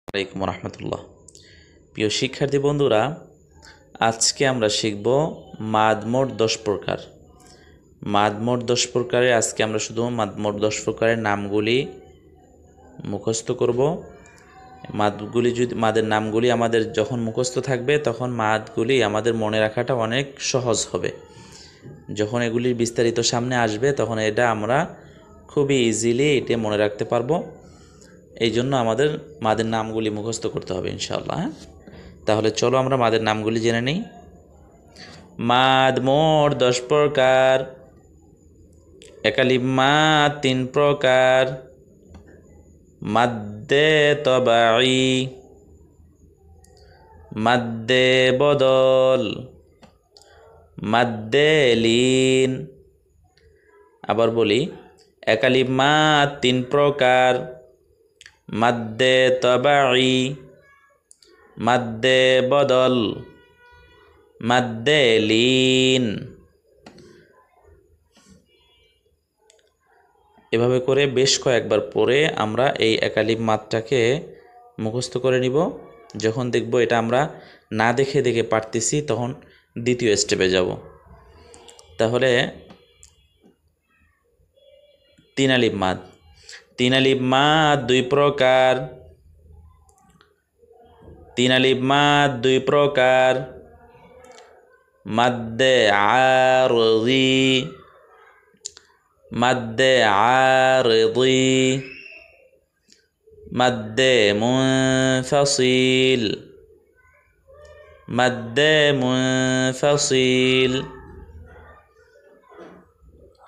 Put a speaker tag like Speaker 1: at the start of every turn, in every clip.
Speaker 1: আলাইকুম রহমতুল্লাহ। প্রিয় শিক্ষার্থী বন্ধুরা, আজকে আমরা শিখব মাদমোট 10 প্রকার। মাদমোট 10 প্রকারে আজকে আমরা শুধু মাদমোট 10 প্রকারের নামগুলি মুখস্থ করব। মাদের নামগুলি আমাদের যখন মুখস্থ থাকবে তখন মাদগুলি আমাদের মনে রাখাটা অনেক সহজ হবে। যখন এগুলির বিস্তারিত সামনে আসবে তখন এটা আমরা খুবই ইজিলি এটা মনে রাখতে পারবো। এই জন্য আমাদের মাদের নামগুলি মুখস্থ করতে হবে ইনশাআল্লাহ। তাহলে চলো আমরা মাদের নামগুলি জেনে নিই। মাদ মোট 10 প্রকার। একালিফ মাদ 3 প্রকার। মাদ্দে তবাই, মাদ্দে বদল, মাদ্দে লিন। আবার বলি, একালিফ মাদ 3 প্রকার। মাদ্দে তবাই, মাদ্দে বদল, মাদ্দে লিন। এভাবে করে বেশ কয়েকবার পরে আমরা এই একালিফ মাদটাকে মুখস্থ করে নিব। যখন দেখব এটা আমরা না দেখে দেখে পারতেছি তখন দ্বিতীয় স্টেপে যাব। তাহলে 3 আলিফ মাদ। 3 আলিফ মাদ 2 প্রকার। 3 আলিফ মাদ 2 প্রকার। মাদ্দে আরদি, মাদ্দে আরদি, মাদ্দে মুনফাসিল, মাদ্দে মুনফাসিল।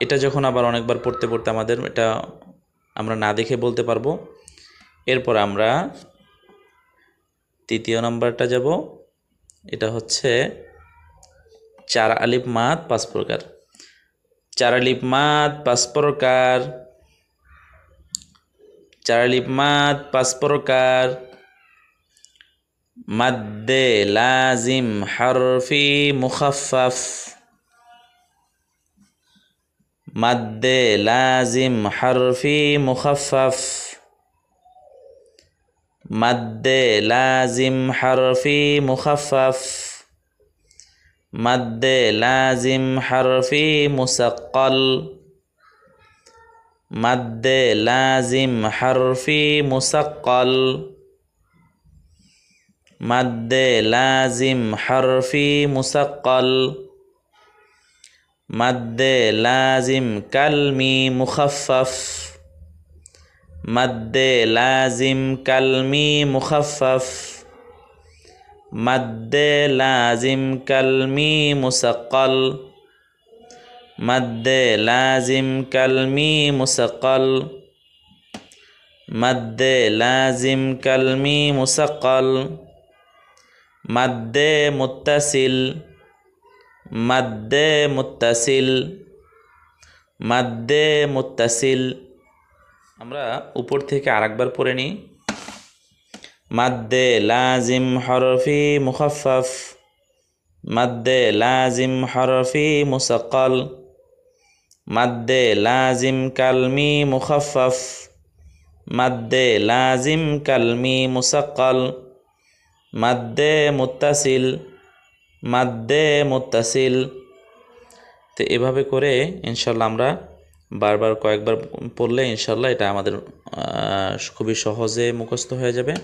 Speaker 1: এটা যখন আবার অনেকবার পড়তে পড়তে আমাদের এটা আমরা না দেখে বলতে পারবো। এরপর আমরা তৃতীয় নাম্বারটা যাব। এটা হচ্ছে 4 আলিফ মাদ 5 প্রকার। 4 আলিফ মাদ 5 প্রকার। 4 আলিফ মাদ 5 প্রকার। মাদ্দে লাজিম হরফি মুখাফফাফ, মাদ্দে লাজিম হরফি মুখাফফাফ, মাদ্দে লাজিম হরফি মুখাফফাফ, মাদ্দে লাজিম হরফি মুসাক্কাল, মাদ্দে লাজিম হরফি মুসাক্কাল, মাদ্দে লাজিম হরফি মুসাক্কাল, মাদ্দে লাজিম কালমি মুখাফফাফ, মাদ্দে লাজিম কালমি মুখাফফাফ, মাদ্দে লাজিম কালমি মুসাক্কাল, মাদ্দে লাজিম কালমি মুসাক্কাল, মাদ্দে লাজিম কালমি মুসাক্কাল, মাদ্দে মুত্তাসিল, মাদ্দে মুত্তাসিল, মাদ্দে মুত্তাসিল। আমরা উপর থেকে আরেকবার পড়ে নিই। মাদ্দে লাজিম হরফি মুখাফফাফ, মাদ্দে লাজিম হরফি মুসাক্কাল, মাদ্দে লাজিম কালমি মুখাফফাফ, মাদ্দে লাজিম কালমি মুসাক্কাল, মাদ্দে মুত্তাসিল, মাদ্দে মুত্তাসিল। তো এভাবে করে ইনশাল্লাহ আমরা বারবার কয়েকবার পড়লে ইনশাল্লাহ এটা আমাদের খুবই সহজে মুখস্থ হয়ে যাবে।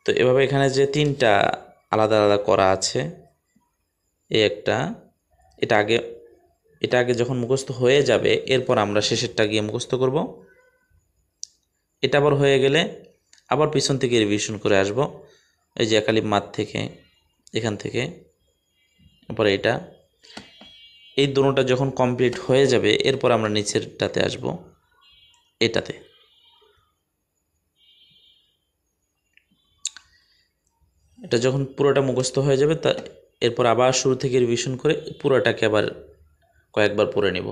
Speaker 1: তো এভাবে এখানে যে 3টা আলাদা আলাদা করা আছে, এটা আগে যখন মুখস্থ হয়ে যাবে এরপর আমরা শেষেরটা গিয়ে মুখস্থ করব। এটা আবার হয়ে গেলে আবার পিছন থেকে রিভিশন করে আসব। এই যে একালিফ মাদ থেকে এখান থেকে এরপর এই দুটোটা যখন কমপ্লিট হয়ে যাবে এরপর আমরা নিচেরটাতে আসব, এটাতে। এটা যখন পুরোটা মুখস্থ হয়ে যাবে এরপর আবার শুরু থেকে রিভিশন করে পুরোটাকে আবার কয়েকবার পড়ে নেব।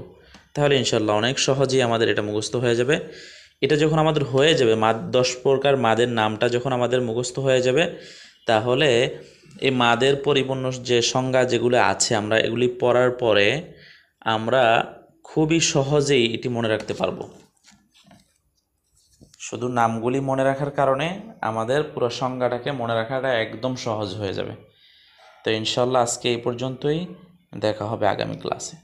Speaker 1: তাহলে ইনশাল্লাহ অনেক সহজেই আমাদের এটা মুখস্থ হয়ে যাবে। এটা যখন আমাদের হয়ে যাবে, মাদ 10 প্রকার মাদের নামটা যখন আমাদের মুখস্থ হয়ে যাবে, তাহলে এই মাদের পরিপূর্ণ যে সংজ্ঞা যেগুলো আছে আমরা এগুলি পড়ার পরে আমরা খুবই সহজেই এটি মনে রাখতে পারবো। শুধু নামগুলি মনে রাখার কারণে আমাদের পুরো সংজ্ঞাটাকে মনে রাখাটা একদম সহজ হয়ে যাবে। তো ইনশাল্লাহ আজকে এই পর্যন্তই, দেখা হবে আগামী ক্লাসে।